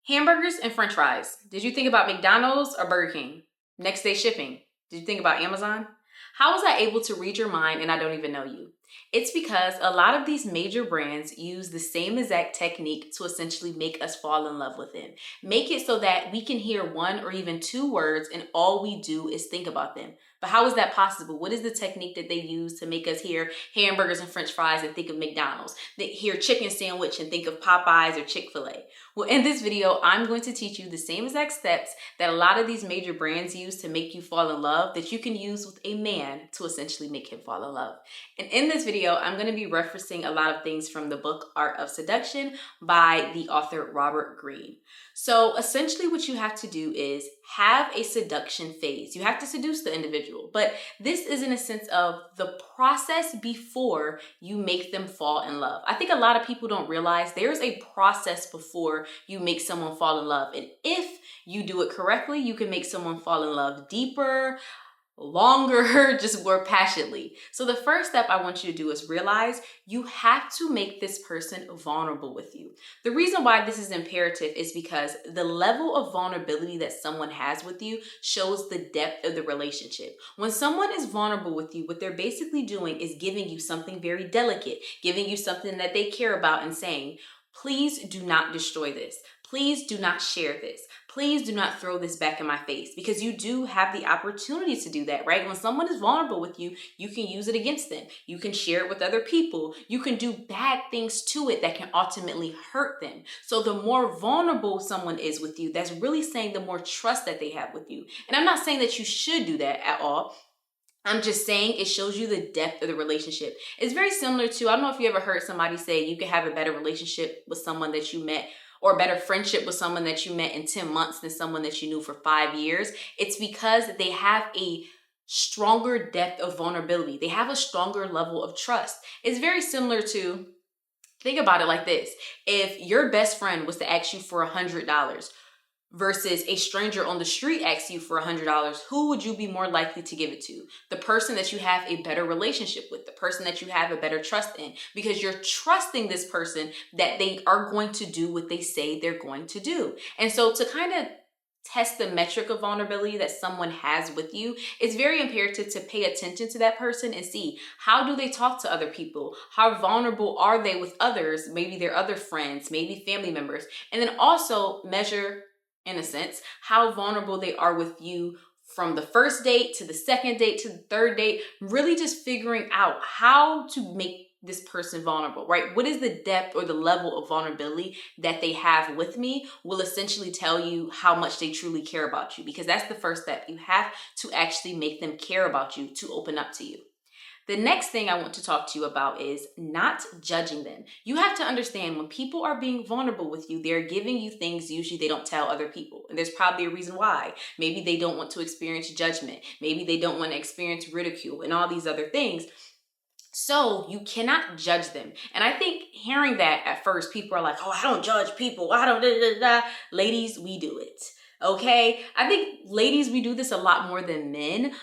Hamburgers and French fries. Did you think about McDonald's or Burger King? Next day shipping. Did you think about Amazon? How was I able to read your mind and I don't even know you? It's because a lot of these major brands use the same exact technique to essentially make us fall in love with them. Make it so that we can hear one or even two words and all we do is think about them. But how is that possible? What is the technique that they use to make us hear hamburgers and French fries and think of McDonald's? They hear chicken sandwich and think of Popeyes or Chick-fil-A. Well, in this video, I'm going to teach you the same exact steps that a lot of these major brands use to make you fall in love that you can use with a man to essentially make him fall in love. And in this video, I'm going to be referencing a lot of things from the book Art of Seduction by the author Robert Greene. So essentially what you have to do is have a seduction phase. You have to seduce the individual, but this is in a sense of the process before you make them fall in love. I think a lot of people don't realize there's a process before you make someone fall in love. And if you do it correctly, you can make someone fall in love deeper, longer, just more passionately. So the first step I want you to do is realize you have to make this person vulnerable with you. The reason why this is imperative is because the level of vulnerability that someone has with you shows the depth of the relationship. When someone is vulnerable with you, what they're basically doing is giving you something very delicate, giving you something that they care about and saying, please do not destroy this. Please do not share this. Please do not throw this back in my face, because you do have the opportunity to do that, right? When someone is vulnerable with you, you can use it against them. You can share it with other people. You can do bad things to it that can ultimately hurt them. So the more vulnerable someone is with you, that's really saying the more trust that they have with you. And I'm not saying that you should do that at all. I'm just saying it shows you the depth of the relationship. It's very similar to, I don't know if you ever heard somebody say you can have a better relationship with someone that you met or a better friendship with someone that you met in 10 months than someone that you knew for 5 years. It's because they have a stronger depth of vulnerability. They have a stronger level of trust. It's very similar to, think about it like this. If your best friend was to ask you for $100 versus a stranger on the street asks you for $100, who would you be more likely to give it to? The person that you have a better relationship with, the person that you have a better trust in, because you're trusting this person that they are going to do what they say they're going to do. And so to kind of test the metric of vulnerability that someone has with you, it's very imperative to pay attention to that person and see, how do they talk to other people? How vulnerable are they with others? Maybe their other friends, maybe family members. And then also measure, in a sense, how vulnerable they are with you from the first date to the second date to the third date, really just figuring out how to make this person vulnerable, right? What is the depth or the level of vulnerability that they have with me will essentially tell you how much they truly care about you, because that's the first step. You have to actually make them care about you to open up to you. The next thing I want to talk to you about is not judging them. You have to understand when people are being vulnerable with you, they're giving you things usually they don't tell other people. And there's probably a reason why. Maybe they don't want to experience judgment. Maybe they don't want to experience ridicule and all these other things. So you cannot judge them. And I think hearing that at first, people are like, oh, I don't judge people. I don't, da, da, da. Ladies, we do it. Okay, I think ladies, we do this a lot more than men,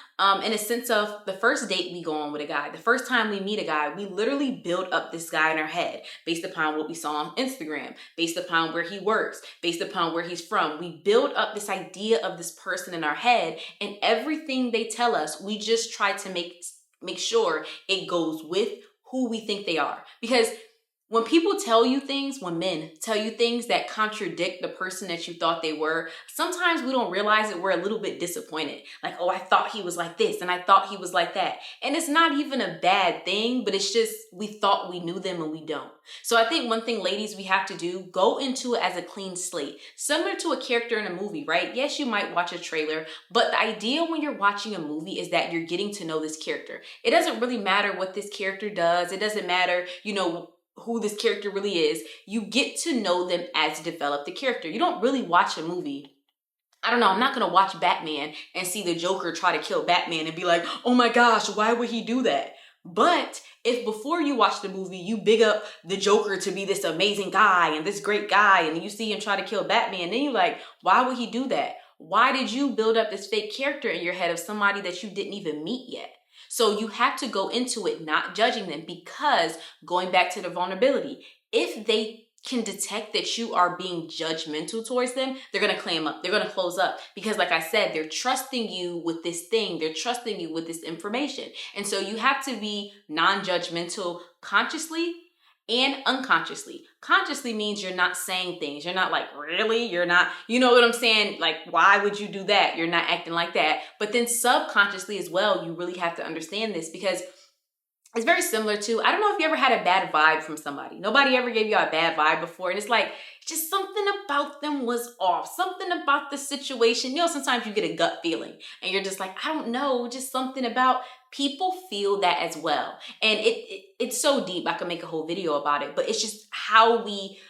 in a sense of the first date we go on with a guy, the first time we meet a guy, we literally build up this guy in our head based upon what we saw on Instagram, based upon where he works, based upon where he's from. We build up this idea of this person in our head, and everything they tell us, we just try to make sure it goes with who we think they are. Because when people tell you things, when men tell you things that contradict the person that you thought they were, sometimes we don't realize that we're a little bit disappointed. Like, oh, I thought he was like this and I thought he was like that. And it's not even a bad thing, but it's just we thought we knew them and we don't. So I think one thing, ladies, we have to do, go into it as a clean slate. Similar to a character in a movie, right? Yes, you might watch a trailer, but the idea when you're watching a movie is that you're getting to know this character. It doesn't really matter what this character does. It doesn't matter, who this character really is. You get to know them as you develop the character. You don't really watch a movie. I don't know, I'm not gonna watch Batman and see the Joker try to kill Batman and be like, oh my gosh, why would he do that? But if before you watch the movie, you big up the Joker to be this amazing guy and this great guy, and you see him try to kill Batman, then you're like, why would he do that? Why did you build up this fake character in your head of somebody that you didn't even meet yet? So you have to go into it not judging them, because going back to the vulnerability, if they can detect that you are being judgmental towards them, they're going to clam up. They're going to close up because, like I said, they're trusting you with this thing. They're trusting you with this information. And so you have to be non-judgmental consciously and unconsciously. Consciously means you're not saying things. You're not like, really? You're not, you know what I'm saying? Like, why would you do that? You're not acting like that. But then subconsciously as well, you really have to understand this because it's very similar to, I don't know if you ever had a bad vibe from somebody. Nobody ever gave you a bad vibe before. And it's like, just something about them was off. Something about the situation. You know, sometimes you get a gut feeling and you're just like, I don't know, just something about, people feel that as well. And it's so deep. I could make a whole video about it, but it's just how we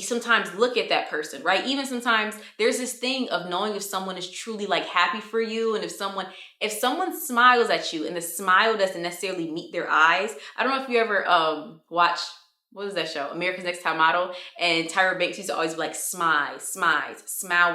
sometimes look at that person, right? Even sometimes there's this thing of knowing if someone is truly like happy for you. And if someone smiles at you and the smile doesn't necessarily meet their eyes. I don't know if you ever watch, what is that show? America's Next Top Model. And Tyra Banks used to always be like, smile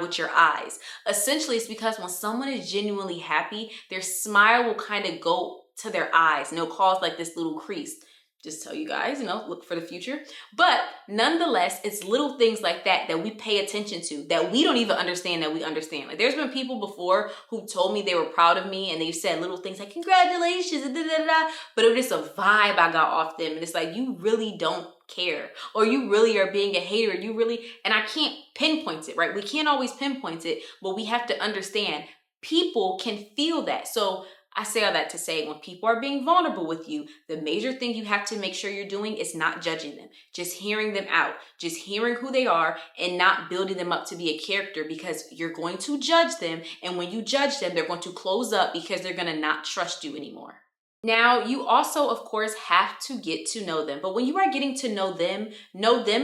with your eyes. Essentially, it's because when someone is genuinely happy, their smile will kind of go to their eyes and it'll cause like this little crease. Just tell you guys, look for the future. But nonetheless, it's little things like that we pay attention to that we don't even understand that we understand. Like there's been people before who told me they were proud of me and they've said little things like congratulations, and but it was just a vibe I got off them. And it's like, you really don't care, or you really are being a hater. And I can't pinpoint it, right? We can't always pinpoint it, but we have to understand people can feel that. So I say all that to say, when people are being vulnerable with you, the major thing you have to make sure you're doing is not judging them, just hearing them out, just hearing who they are and not building them up to be a character, because you're going to judge them. And when you judge them, they're going to close up because they're going to not trust you anymore. Now, you also, of course, have to get to know them. But when you are getting to know them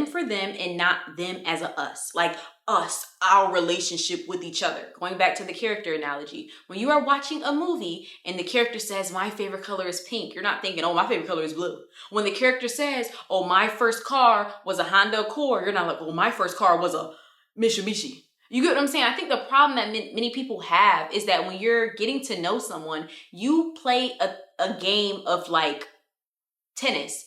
for them and not them as a us. Like us, our relationship with each other. Going back to the character analogy. When you are watching a movie and the character says, my favorite color is pink, you're not thinking, oh, my favorite color is blue. When the character says, oh, my first car was a Honda Accord, you're not like, oh, my first car was a Mitsubishi. You get what I'm saying? I think the problem that many people have is that when you're getting to know someone, you play a game of like tennis,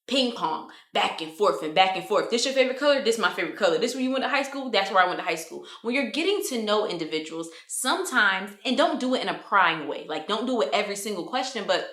ping pong, back and forth and back and forth. This your favorite color? This my favorite color. This where you went to high school? That's where I went to high school. When you're getting to know individuals, sometimes, and don't do it in a prying way, like don't do it every single question, but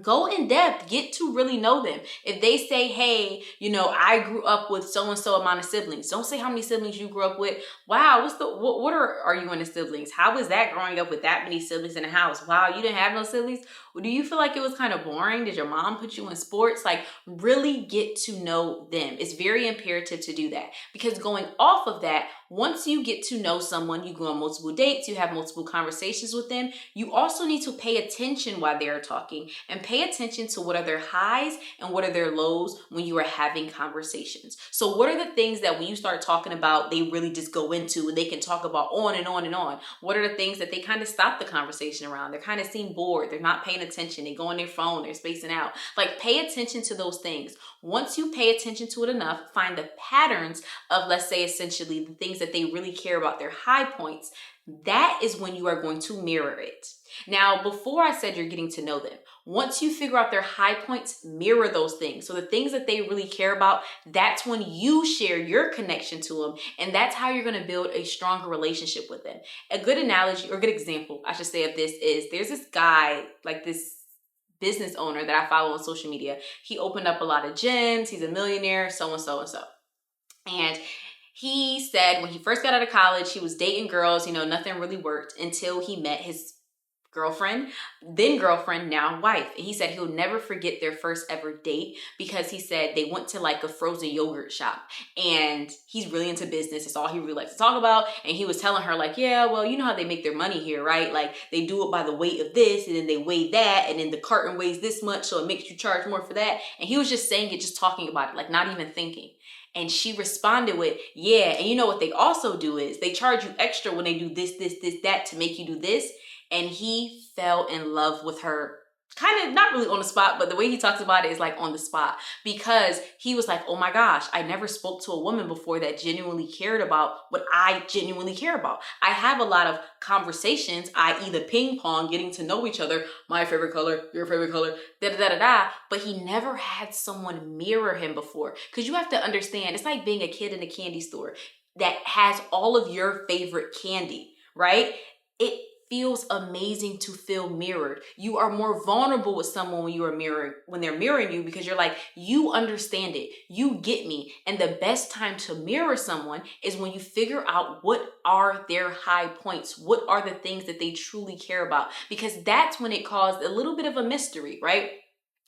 go in depth, get to really know them. If they say, hey, I grew up with so-and-so amount of siblings. Don't say how many siblings you grew up with. Wow, what are you in the siblings? How was that growing up with that many siblings in the house? Wow, you didn't have no siblings? Do you feel like it was kind of boring? Did your mom put you in sports? Like, really get to know them. It's very imperative to do that, because going off of that, once you get to know someone, you go on multiple dates, you have multiple conversations with them, you also need to pay attention while they are talking, and pay attention to what are their highs and what are their lows when you are having conversations. So what are the things that when you start talking about, they really just go into and they can talk about on and on and on? What are the things that they kind of stop the conversation around? They kind of seem bored. They're not paying attention. They go on their phone. They're spacing out. Like, pay attention to those things. Once you pay attention to it enough, find the patterns of, let's say, essentially the things that they really care about, their high points. That is when you are going to mirror it. Now, before I said you're getting to know them, once you figure out their high points, mirror those things. So the things that they really care about, that's when you share your connection to them. And that's how you're going to build a stronger relationship with them. A good analogy, or a good example, I should say, of this is, there's this guy, like this business owner that I follow on social media. He opened up a lot of gyms. He's a millionaire, so and so and so. And he said when he first got out of college, he was dating girls, nothing really worked until he met his girlfriend, then girlfriend, now wife. And he said he'll never forget their first ever date, because he said they went to like a frozen yogurt shop, and he's really into business. It's all he really likes to talk about. And he was telling her like, yeah, well, you know how they make their money here, right? Like, they do it by the weight of this, and then they weigh that, and then the carton weighs this much, so it makes you charge more for that. And he was just saying it, just talking about it, like not even thinking. And she responded with, yeah, and you know what they also do is they charge you extra when they do this, that to make you do this. And he fell in love with her kind of not really on the spot, but the way he talks about it is like on the spot, because he was like, oh my gosh, I never spoke to a woman before that genuinely cared about what I genuinely care about. I have a lot of conversations, i.e. the ping pong, getting to know each other, my favorite color, your favorite color, da da da da da, but he never had someone mirror him before. Because you have to understand, it's like being a kid in a candy store that has all of your favorite candy, right? It feels amazing to feel mirrored. You are more vulnerable with someone when they're mirroring you, because you're like, you understand it, you get me. And the best time to mirror someone is when you figure out what are their high points, what are the things that they truly care about, because that's when it caused a little bit of a mystery, right?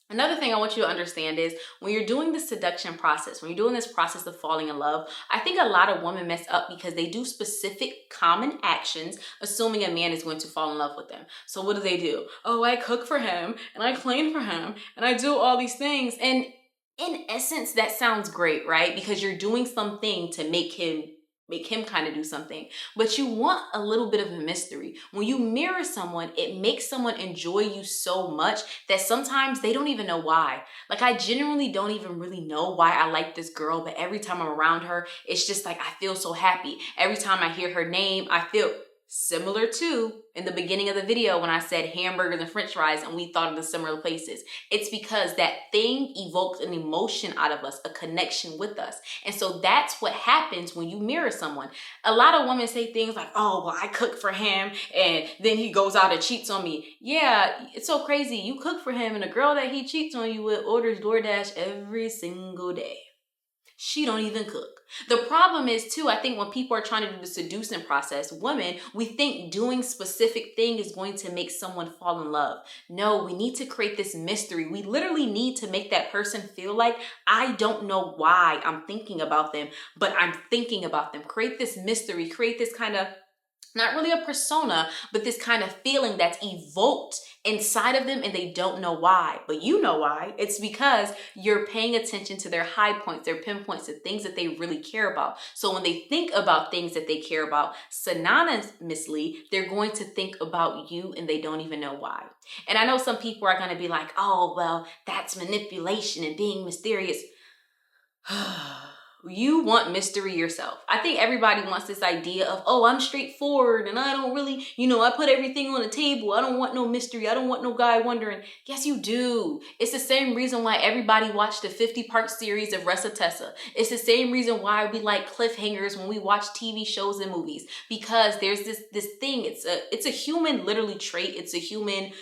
Another thing I want you to understand is when you're doing this seduction process, when you're doing this process of falling in love, I think a lot of women mess up because they do specific common actions, assuming a man is going to fall in love with them. So what do? Oh, I cook for him and I clean for him and I do all these things. And in essence, that sounds great, right? Because you're doing something to make him kind of do something, but you want a little bit of a mystery. When you mirror someone, it makes someone enjoy you so much that sometimes they don't even know why. Like, I genuinely don't even really know why I like this girl, but every time I'm around her, it's just like I feel so happy. Every time I hear her name, I feel similar to in the beginning of the video when I said hamburgers and french fries and we thought of the similar places. It's because that thing evokes an emotion out of us, a connection with us. And so that's what happens when you mirror someone. A lot of women say things like, oh, well, I cook for him and then he goes out and cheats on me. Yeah, it's so crazy. You cook for him and the girl that he cheats on you with orders DoorDash every single day. She don't even cook. The problem is too, I think when people are trying to do the seducing process, women, we think doing specific thing is going to make someone fall in love. No, we need to create this mystery. We literally need to make that person feel like, I don't know why I'm thinking about them, but I'm thinking about them. Create this mystery, create this kind of, not really a persona, but this kind of feeling that's evoked inside of them and they don't know why. But you know why. It's because you're paying attention to their high points, their pinpoints, the things that they really care about. So when they think about things that they care about, synonymously, they're going to think about you and they don't even know why. And I know some people are going to be like, oh, well, that's manipulation and being mysterious. You want mystery yourself. I think everybody wants this idea of, oh, I'm straightforward and I don't really, I put everything on the table. I don't want no mystery. I don't want no guy wondering. Yes, you do. It's the same reason why everybody watched the 50-part series of Tessa. It's the same reason why we like cliffhangers when we watch TV shows and movies, because there's this thing. It's a human literally trait. It's a human,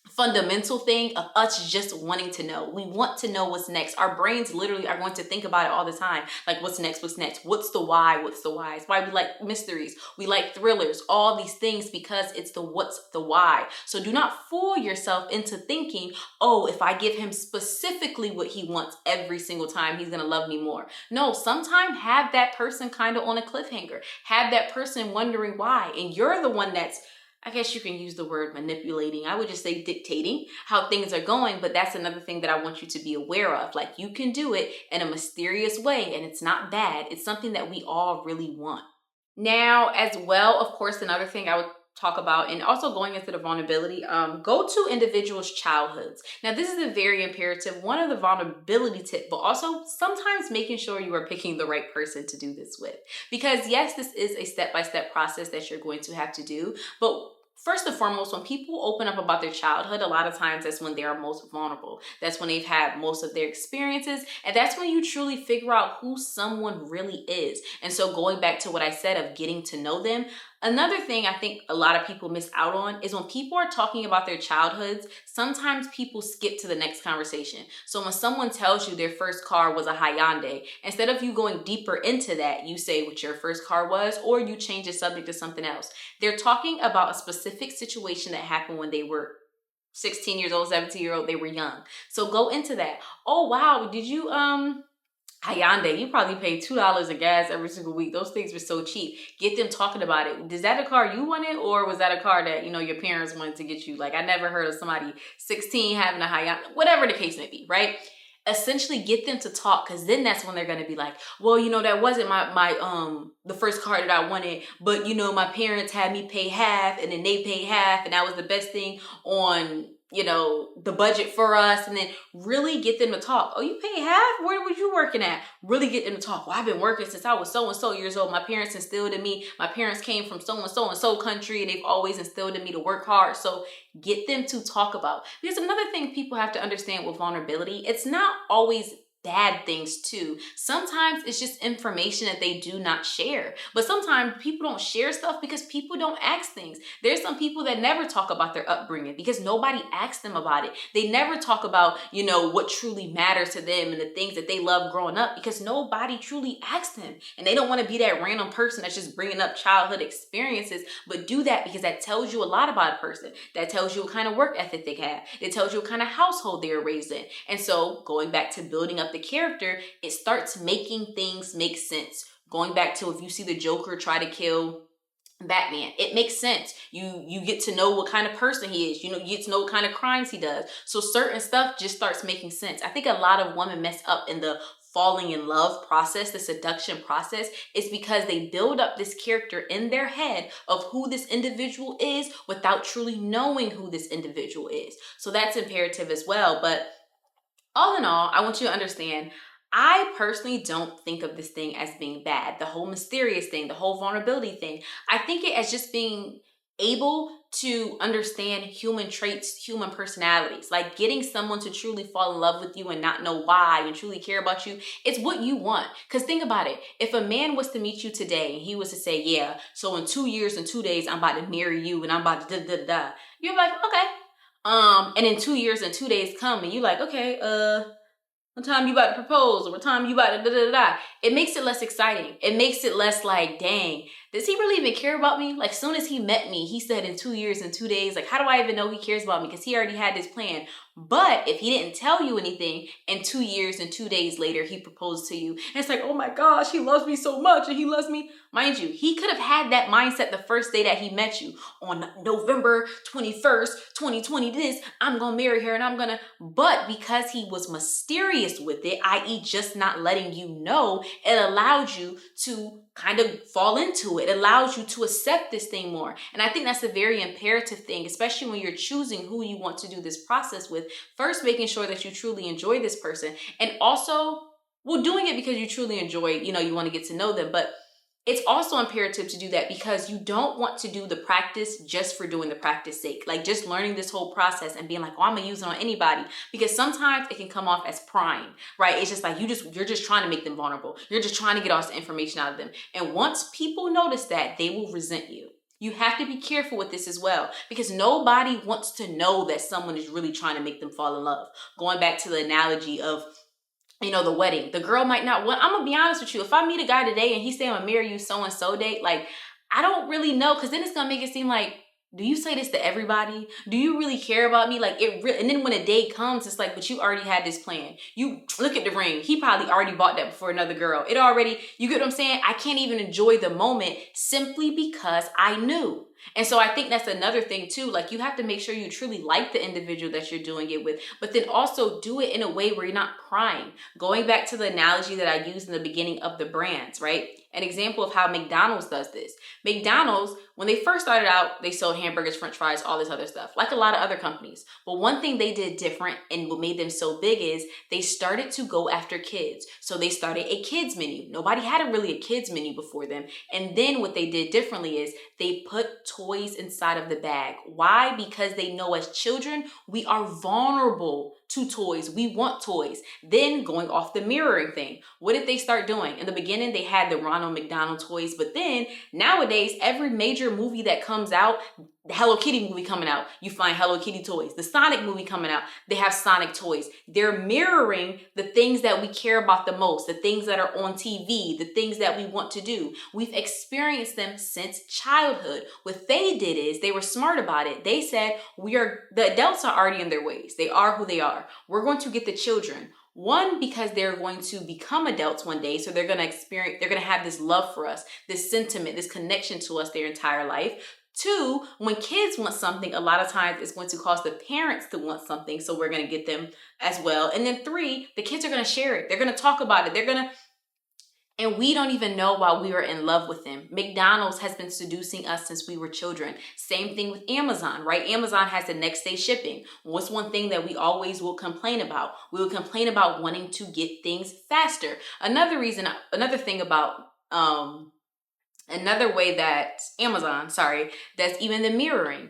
fundamental thing of us just wanting to know. We want to know what's next. Our brains literally are going to think about it all the time. Like, what's next? What's next? What's the why? What's the why? It's why we like mysteries. We like thrillers, all these things, because it's the what's the why. So do not fool yourself into thinking, oh, if I give him specifically what he wants every single time, he's going to love me more. No, sometimes have that person kind of on a cliffhanger. Have that person wondering why. And you're the one that's, I guess you can use the word manipulating. I would just say dictating how things are going, but that's another thing that I want you to be aware of. Like, you can do it in a mysterious way and it's not bad. It's something that we all really want. Now, as well, of course, another thing I would talk about, and also going into the vulnerability, go to individuals' childhoods. Now, this is a very imperative, one of the vulnerability tip, but also sometimes making sure you are picking the right person to do this with. Because yes, this is a step-by-step process that you're going to have to do, but first and foremost, when people open up about their childhood, a lot of times that's when they are most vulnerable. That's when they've had most of their experiences. And that's when you truly figure out who someone really is. And so going back to what I said of getting to know them, another thing I think a lot of people miss out on is when people are talking about their childhoods, sometimes people skip to the next conversation. So when someone tells you their first car was a Hyundai, instead of you going deeper into that, you say what your first car was, or you change the subject to something else. They're talking about a specific situation that happened when they were 16 years old, 17-year-old, they were young. So go into that. Oh, wow, did you, Hyundai, you probably paid $2 in gas every single week. Those things were so cheap. Get them talking about it. Is that a car you wanted, or was that a car that, your parents wanted to get you? Like, I never heard of somebody 16 having a Hyundai, whatever the case may be, right? Essentially get them to talk, because then that's when they're going to be like, well, that wasn't the first car that I wanted, but my parents had me pay half and then they paid half and that was the best thing on the budget for us, and then really get them to talk. Oh, you pay half? Where was you working at? Really get them to talk. Well, I've been working since I was so-and-so years old. My parents instilled in me. My parents came from so-and-so country, and they've always instilled in me to work hard. So get them to talk about. Because another thing people have to understand with vulnerability, it's not always bad things too. Sometimes it's just information that they do not share. But sometimes people don't share stuff because people don't ask things. There's some people that never talk about their upbringing because nobody asked them about it. They never talk about, what truly matters to them and the things that they love growing up because nobody truly asked them. And they don't want to be that random person that's just bringing up childhood experiences, but do that because that tells you a lot about a person. That tells you what kind of work ethic they have. It tells you what kind of household they were raised in. And so going back to building up the character, it starts making things make sense. Going back to if you see the Joker try to kill Batman, it makes sense. You get to know what kind of person he is. You get to know what kind of crimes he does. So certain stuff just starts making sense. I think a lot of women mess up in the falling in love process, the seduction process, is because they build up this character in their head of who this individual is without truly knowing who this individual is. So that's imperative as well. But all in all, I want you to understand, I personally don't think of this thing as being bad. The whole mysterious thing, the whole vulnerability thing. I think it as just being able to understand human traits, human personalities, like getting someone to truly fall in love with you and not know why and truly care about you. It's what you want. Because think about it. If a man was to meet you today and he was to say, yeah, so in 2 years and 2 days, I'm about to marry you and I'm about to da. You're like, okay. And in 2 years and 2 days come and you're like, okay, what time you about to propose or what time you about to It makes it less exciting. It makes it less like, dang, does he really even care about me? Like, soon as he met me, he said in 2 years and 2 days, like, how do I even know he cares about me? Because he already had this plan. But if he didn't tell you anything and 2 years and 2 days later, he proposed to you. And it's like, oh my gosh, he loves me so much and he loves me. Mind you, he could have had that mindset the first day that he met you. On November 21st, 2020, I'm going to marry her and I'm going to. But because he was mysterious with it, i.e. just not letting you know, it allowed you to kind of fall into it. It allows you to accept this thing more. And I think that's a very imperative thing, especially when you're choosing who you want to do this process with. First, making sure that you truly enjoy this person. And also, doing it because you truly enjoy, you want to get to know them. But it's also imperative to do that because you don't want to do the practice just for doing the practice sake. Like just learning this whole process and being like, oh, I'm gonna use it on anybody. Because sometimes it can come off as prying, right? It's just like you're just trying to make them vulnerable. You're just trying to get all this information out of them. And once people notice that, they will resent you. You have to be careful with this as well because nobody wants to know that someone is really trying to make them fall in love. Going back to the analogy of the wedding. The girl might not want, I'm going to be honest with you. If I meet a guy today and he say I'm going to marry you so-and-so date, like, I don't really know because then it's going to make it seem like, do you say this to everybody? Do you really care about me? Like and then when a day comes, it's like, but you already had this plan. You look at the ring. He probably already bought that before another girl. You get what I'm saying? I can't even enjoy the moment simply because I knew. And so I think that's another thing too. Like you have to make sure you truly like the individual that you're doing it with, but then also do it in a way where you're not prying. Going back to the analogy that I used in the beginning of the brands, right? An example of how McDonald's does this. McDonald's, when they first started out, they sold hamburgers, french fries, all this other stuff, like a lot of other companies. But one thing they did different and what made them so big is they started to go after kids. So they started a kids menu. Nobody had really a kids menu before them. And then what they did differently is they put toys inside of the bag. Why? Because they know as children, we are vulnerable to toys. We want toys. Then going off the mirroring thing, what did they start doing? In the beginning, they had the Ronald McDonald toys, but then nowadays, every major movie that comes out, the Hello Kitty movie coming out, you find Hello Kitty toys. The Sonic movie coming out, they have Sonic toys. They're mirroring the things that we care about the most, the things that are on TV, the things that we want to do. We've experienced them since childhood. What they did is they were smart about it. They said, the adults are already in their ways. They are who they are. We're going to get the children. One, because they're going to become adults one day. So they're going to have this love for us, this sentiment, this connection to us their entire life. Two, when kids want something, a lot of times it's going to cause the parents to want something. So we're going to get them as well. And then three, the kids are going to share it. They're going to talk about it. And we don't even know why we are in love with them. McDonald's has been seducing us since we were children. Same thing with Amazon, right? Amazon has the next day shipping. What's one thing that we always will complain about? We will complain about wanting to get things faster. Another thing about, another way that Amazon, that's even the mirroring.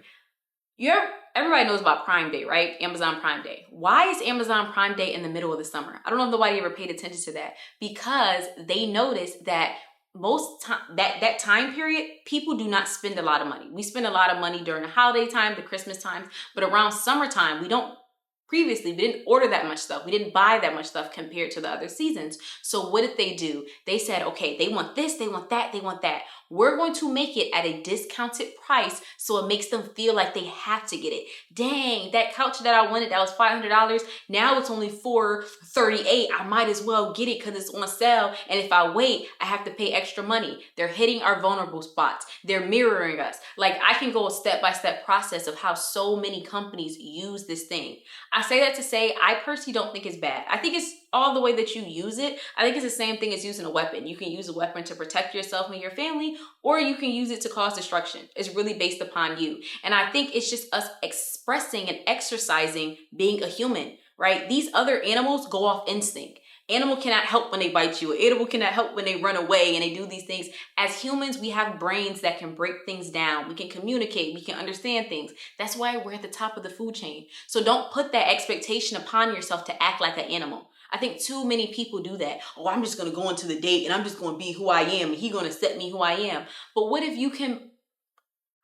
Everybody knows about Prime Day, right? Amazon Prime Day. Why is Amazon Prime Day in the middle of the summer? I don't know if nobody ever paid attention to that, because they noticed that that time period, people do not spend a lot of money. We spend a lot of money during the holiday time, the Christmas times, but around summertime, we didn't order that much stuff. We didn't buy that much stuff compared to the other seasons. So what did they do? They said, okay, they want this, they want that, they want that. We're going to make it at a discounted price so it makes them feel like they have to get it. Dang, that couch that I wanted that was $500, now it's only $438. I might as well get it because it's on sale. And if I wait, I have to pay extra money. They're hitting our vulnerable spots. They're mirroring us. Like, I can go a step-by-step process of how so many companies use this thing. I say that to say, I personally don't think it's bad. I think it's all the way that you use it. I think it's the same thing as using a weapon. You can use a weapon to protect yourself and your family, or you can use it to cause destruction. It's really based upon you. And I think it's just us expressing and exercising being a human, right? These other animals go off instinct. Animal cannot help when they bite you. Animal cannot help when they run away and they do these things. As humans, we have brains that can break things down. We can communicate. We can understand things. That's why we're at the top of the food chain. So don't put that expectation upon yourself to act like an animal. I think too many people do that. Oh, I'm just going to go into the date and I'm just going to be who I am and he's going to set me who I am. But what if you can,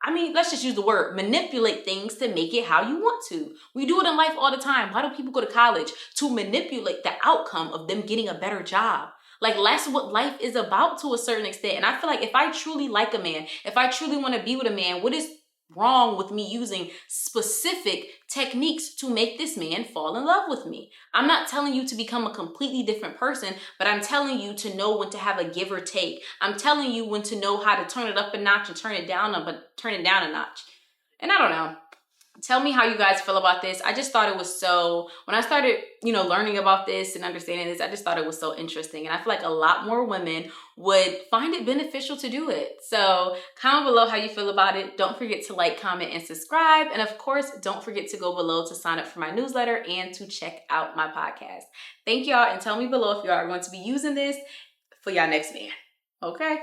let's just use the word, manipulate things to make it how you want to. We do it in life all the time. Why do people go to college? To manipulate the outcome of them getting a better job. Like, that's what life is about to a certain extent. And I feel like if I truly like a man, if I truly want to be with a man, what is wrong with me using specific techniques to make this man fall in love with me? I'm not telling you to become a completely different person, but I'm telling you to know when to have a give or take. I'm telling you when to know how to turn it up a notch and turn it down a notch. And I don't know. Tell me how you guys feel about this. I just thought it was when I started, learning about this and understanding this, I just thought it was so interesting. And I feel like a lot more women would find it beneficial to do it. So comment below how you feel about it. Don't forget to like, comment, and subscribe. And of course, don't forget to go below to sign up for my newsletter and to check out my podcast. Thank y'all, and tell me below if y'all are going to be using this for y'all next man. Okay?